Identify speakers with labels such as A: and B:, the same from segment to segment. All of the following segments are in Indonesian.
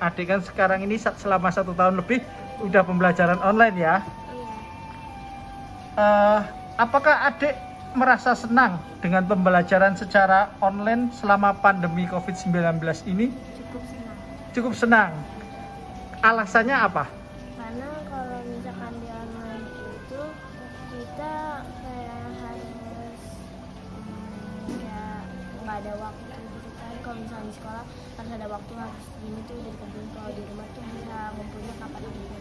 A: adik kan sekarang ini selama 1 tahun lebih udah pembelajaran online ya. Eh, apakah adik merasa senang dengan pembelajaran secara online selama pandemi COVID-19 ini?
B: Cukup senang.
A: Cukup senang. Alasannya apa?
B: Karena kalau misalkan di online itu kita kayak harus ya nggak ada waktu gitu kan. Kalau misalnya di sekolah harus ada waktu, harus ini tuh udah ditentuin. Kalau di rumah tuh bisa ngumpulnya kapan aja.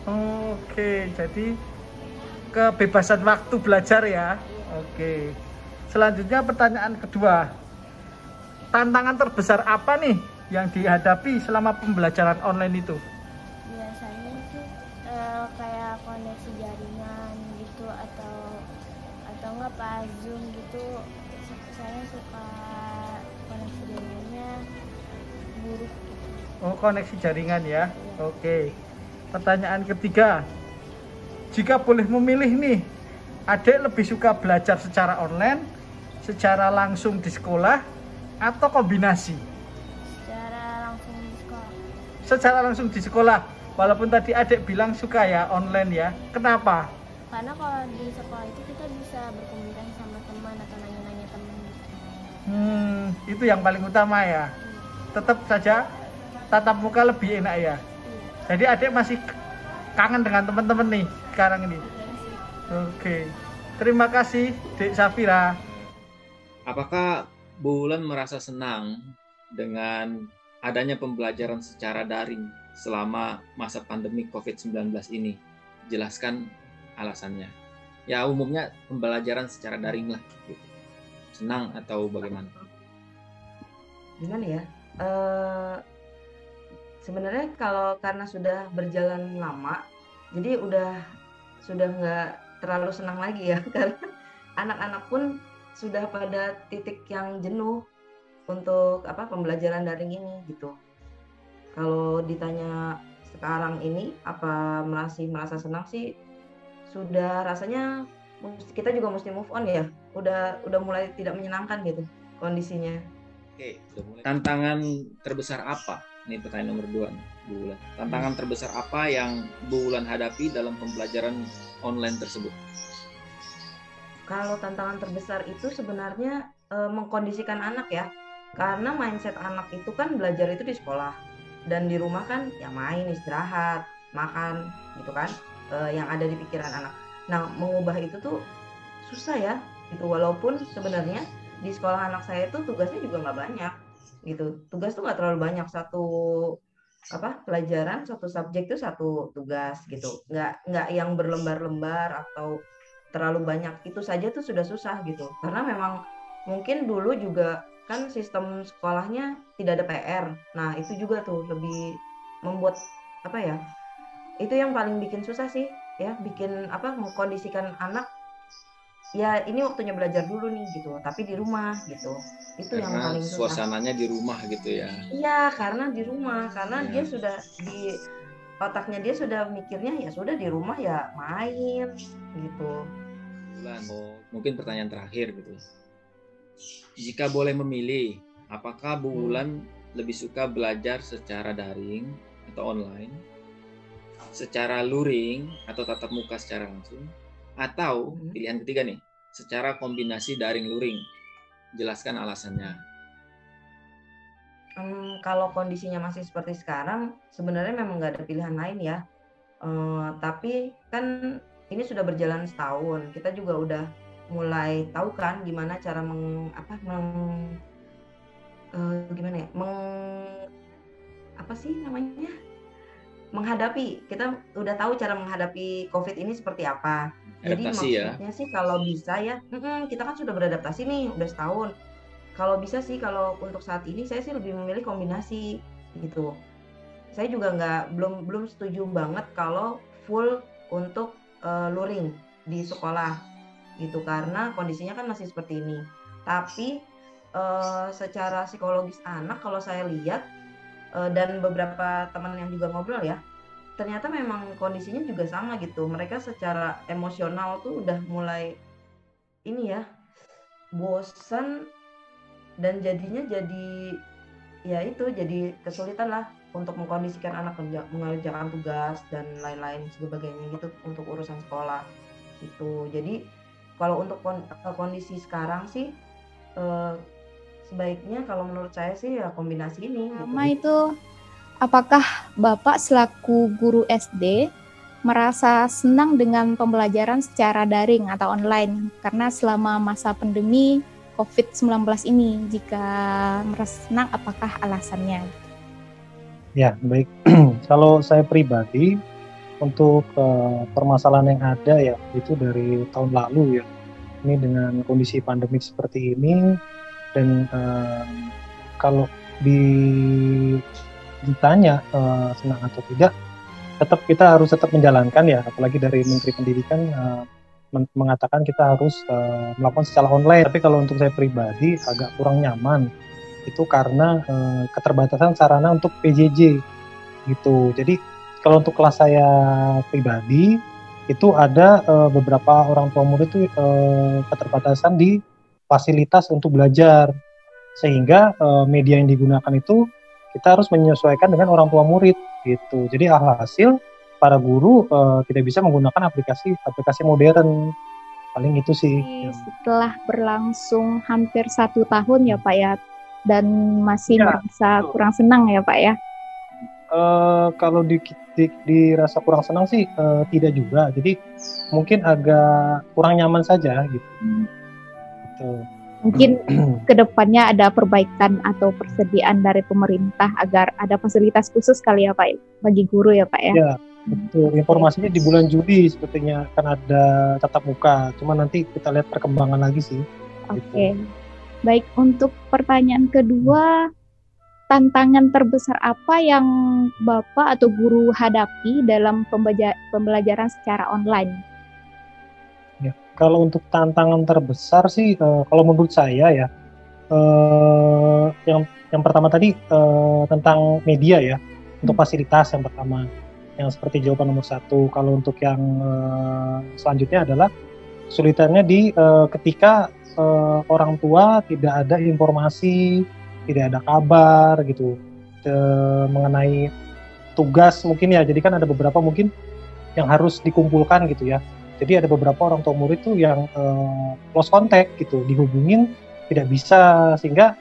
A: Oke, jadi kebebasan waktu belajar ya. Oke. Selanjutnya pertanyaan kedua. Tantangan terbesar apa nih yang dihadapi selama pembelajaran online itu?
B: Biasanya sih kayak koneksi jaringan gitu atau enggak pas Zoom gitu, saya suka koneksi jaringannya buruk gitu.
A: Oh, koneksi jaringan ya. Oke. Pertanyaan ketiga. Jika boleh memilih nih, adik lebih suka belajar secara online, secara langsung di sekolah, atau kombinasi?
B: Secara langsung di sekolah.
A: Secara langsung di sekolah. Walaupun tadi adik bilang suka ya online ya. Kenapa?
B: Karena kalau di sekolah itu kita bisa berkomunikasi sama teman atau nanya-nanya teman gitu.
A: Itu yang paling utama ya. Tetap saja tatap muka lebih enak ya.
B: Iya.
A: Jadi adik masih kangen dengan teman-teman nih sekarang ini.
B: Iya sih.
A: Oke. Terima kasih Dek Safira.
C: Apakah Bu Wulan merasa senang dengan adanya pembelajaran secara daring selama masa pandemi COVID-19 ini? Jelaskan alasannya. Ya umumnya pembelajaran secara daring lah. Gitu. Senang atau bagaimana?
D: Gimana ya? Sebenarnya kalau karena sudah berjalan lama, jadi sudah nggak terlalu senang lagi ya, karena anak-anak pun sudah pada titik yang jenuh untuk pembelajaran daring ini gitu. Kalau ditanya sekarang ini apa masih merasa senang sih, sudah rasanya kita juga mesti move on ya. Udah mulai tidak menyenangkan gitu kondisinya.
C: Oke, tantangan terbesar apa? Ini pertanyaan nomor 2 nih, Bu Wulan. Tantangan terbesar apa yang Bu Wulan hadapi dalam pembelajaran online tersebut?
D: Kalau tantangan terbesar itu sebenarnya mengkondisikan anak ya. Karena mindset anak itu kan belajar itu di sekolah. Dan di rumah kan ya main, istirahat, makan gitu kan. Yang ada di pikiran anak. Nah, mengubah itu tuh susah ya. Gitu. Walaupun sebenarnya di sekolah anak saya itu tugasnya juga nggak banyak gitu. Tugas tuh nggak terlalu banyak, satu pelajaran, satu subjek tuh satu tugas gitu, nggak yang berlembar-lembar atau terlalu banyak. Itu saja tuh sudah susah gitu, karena memang mungkin dulu juga kan sistem sekolahnya tidak ada PR. Nah itu juga tuh lebih membuat itu yang paling bikin susah sih ya, bikin mengkondisikan anak ya ini waktunya belajar dulu nih gitu, tapi di rumah gitu. Itu
C: karena
D: yang paling susah.
C: Suasananya di rumah gitu ya.
D: Iya, karena di rumah, karena
C: ya.
D: Dia sudah di otaknya, dia sudah mikirnya ya sudah di rumah ya main gitu.
C: Mungkin pertanyaan terakhir gitu. Jika boleh memilih, apakah Bu Wulan lebih suka belajar secara daring atau online, secara luring atau tatap muka secara langsung, atau pilihan ketiga nih, secara kombinasi daring luring? Jelaskan alasannya.
D: Kalau kondisinya masih seperti sekarang, sebenarnya memang nggak ada pilihan lain ya. Tapi kan ini sudah berjalan setahun, kita juga udah mulai tahu kan gimana cara menghadapi. Kita udah tahu cara menghadapi COVID ini seperti apa. Jadi maksudnya sih kalau bisa ya, kita kan sudah beradaptasi nih, udah setahun. Kalau bisa sih, kalau untuk saat ini saya sih lebih memilih kombinasi gitu. Saya juga belum setuju banget kalau full untuk luring di sekolah gitu, karena kondisinya kan masih seperti ini. Tapi secara psikologis anak, kalau saya lihat dan beberapa teman yang juga ngobrol ya, ternyata memang kondisinya juga sama gitu. Mereka secara emosional tuh udah mulai ini ya, bosan, dan jadinya jadi kesulitan lah untuk mengkondisikan anak mengerjakan tugas dan lain-lain sebagainya gitu untuk urusan sekolah itu. Jadi kalau untuk kondisi sekarang sih sebaiknya kalau menurut saya sih ya kombinasi ini gitu.
E: Itu apakah Bapak selaku guru SD merasa senang dengan pembelajaran secara daring atau online? Karena selama masa pandemi COVID-19 ini, jika merasa senang, apakah alasannya?
F: Ya, baik. Kalau saya pribadi, untuk permasalahan yang ada ya, itu dari tahun lalu ya. Ini dengan kondisi pandemik seperti ini, dan kalau ditanya senang atau tidak, tetap kita harus menjalankan ya, apalagi dari Menteri Pendidikan mengatakan kita harus melakukan secara online. Tapi kalau untuk saya pribadi agak kurang nyaman itu karena keterbatasan sarana untuk PJJ gitu. Jadi kalau untuk kelas saya pribadi itu ada beberapa orang tua murid itu keterbatasan di fasilitas untuk belajar, sehingga media yang digunakan itu kita harus menyesuaikan dengan orang tua murid gitu. Jadi alhasil para guru tidak bisa menggunakan aplikasi modern. Paling itu sih.
E: Setelah berlangsung hampir 1 tahun ya Pak ya, dan masih merasa kurang senang ya Pak ya?
F: Kalau dirasa kurang senang sih tidak juga. Jadi mungkin agak kurang nyaman saja gitu. Gitu.
E: Mungkin kedepannya ada perbaikan atau persediaan dari pemerintah agar ada fasilitas khusus kali ya Pak bagi guru ya Pak ya?
F: Ya, betul. Informasinya di bulan Juli sepertinya akan ada tatap muka. Cuma nanti kita lihat perkembangan lagi sih.
E: Oke.
F: Gitu.
E: Baik, untuk pertanyaan kedua, tantangan terbesar apa yang Bapak atau guru hadapi dalam pembelajaran secara online?
F: Ya, kalau untuk tantangan terbesar sih, kalau menurut saya ya, yang pertama tadi tentang media ya, untuk fasilitas yang pertama, yang seperti jawaban nomor 1. Kalau untuk yang selanjutnya adalah kesulitannya di ketika orang tua tidak ada informasi, tidak ada kabar gitu mengenai tugas mungkin ya. Jadi kan ada beberapa mungkin yang harus dikumpulkan gitu ya. Jadi ada beberapa orang tua murid tuh yang close contact gitu, dihubungin tidak bisa, sehingga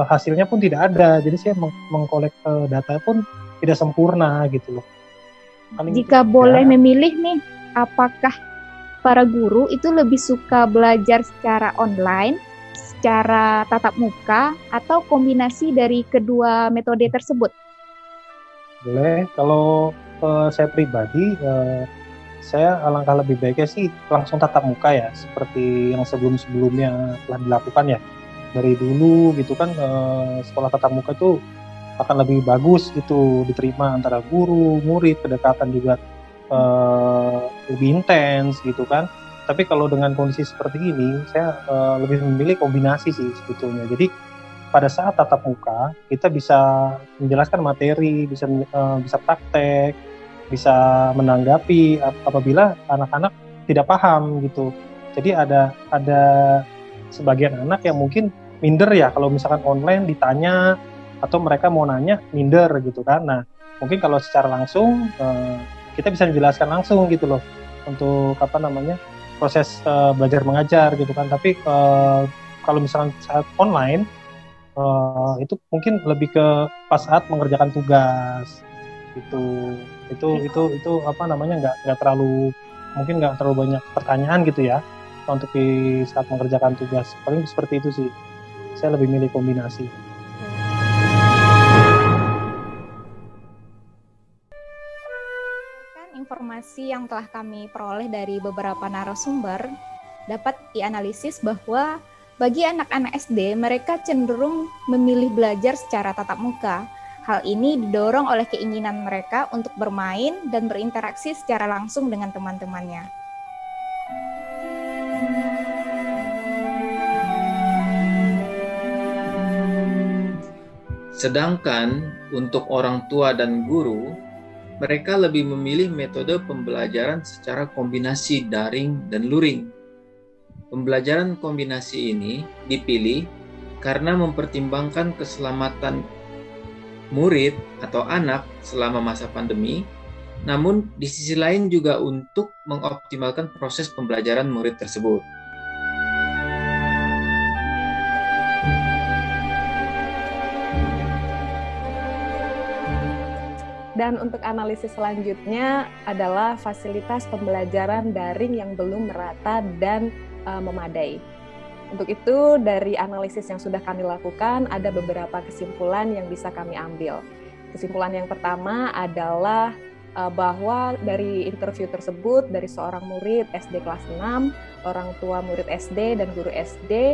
F: hasilnya pun tidak ada. Jadi saya mengkolek data pun tidak sempurna gitu loh.
E: Jika boleh memilih nih, apakah para guru itu lebih suka belajar secara online, secara tatap muka, atau kombinasi dari kedua metode tersebut?
F: Boleh. Kalau saya pribadi, saya alangkah lebih baiknya sih langsung tatap muka ya, seperti yang sebelum-sebelumnya telah dilakukan ya. Dari dulu gitu kan, sekolah tatap muka itu akan lebih bagus gitu diterima antara guru, murid, kedekatan juga lebih intens gitu kan. Tapi kalau dengan kondisi seperti ini, saya lebih memilih kombinasi sih sebetulnya. Jadi pada saat tatap muka kita bisa menjelaskan materi, bisa praktek, bisa menanggapi apabila anak-anak tidak paham gitu. Jadi ada sebagian anak yang mungkin minder ya kalau misalkan online ditanya atau mereka mau nanya minder gitu kan. Nah mungkin kalau secara langsung kita bisa menjelaskan langsung gitu loh untuk proses belajar mengajar gitu kan. Tapi kalau misalkan saat online itu mungkin lebih ke pas saat mengerjakan tugas gitu. Itu nggak terlalu banyak pertanyaan gitu ya untuk di saat mengerjakan tugas. Paling seperti itu sih. Saya lebih milih kombinasi.
E: Informasi yang telah kami peroleh dari beberapa narasumber dapat dianalisis bahwa bagi anak-anak SD, mereka cenderung memilih belajar secara tatap muka. Hal ini didorong oleh keinginan mereka untuk bermain dan berinteraksi secara langsung dengan teman-temannya.
C: Sedangkan untuk orang tua dan guru, mereka lebih memilih metode pembelajaran secara kombinasi daring dan luring. Pembelajaran kombinasi ini dipilih karena mempertimbangkan keselamatan murid atau anak selama masa pandemi, namun di sisi lain juga untuk mengoptimalkan proses pembelajaran murid tersebut.
G: Dan untuk analisis selanjutnya adalah fasilitas pembelajaran daring yang belum merata dan memadai. Untuk itu, dari analisis yang sudah kami lakukan, ada beberapa kesimpulan yang bisa kami ambil. Kesimpulan yang pertama adalah bahwa dari interview tersebut, dari seorang murid SD kelas 6, orang tua murid SD, dan guru SD,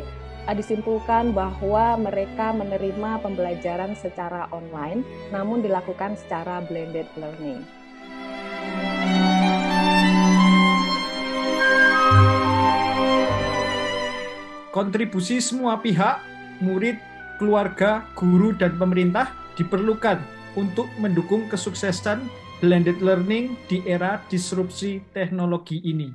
G: disimpulkan bahwa mereka menerima pembelajaran secara online, namun dilakukan secara blended learning.
A: Kontribusi semua pihak, murid, keluarga, guru, dan pemerintah diperlukan untuk mendukung kesuksesan blended learning di era disrupsi teknologi ini.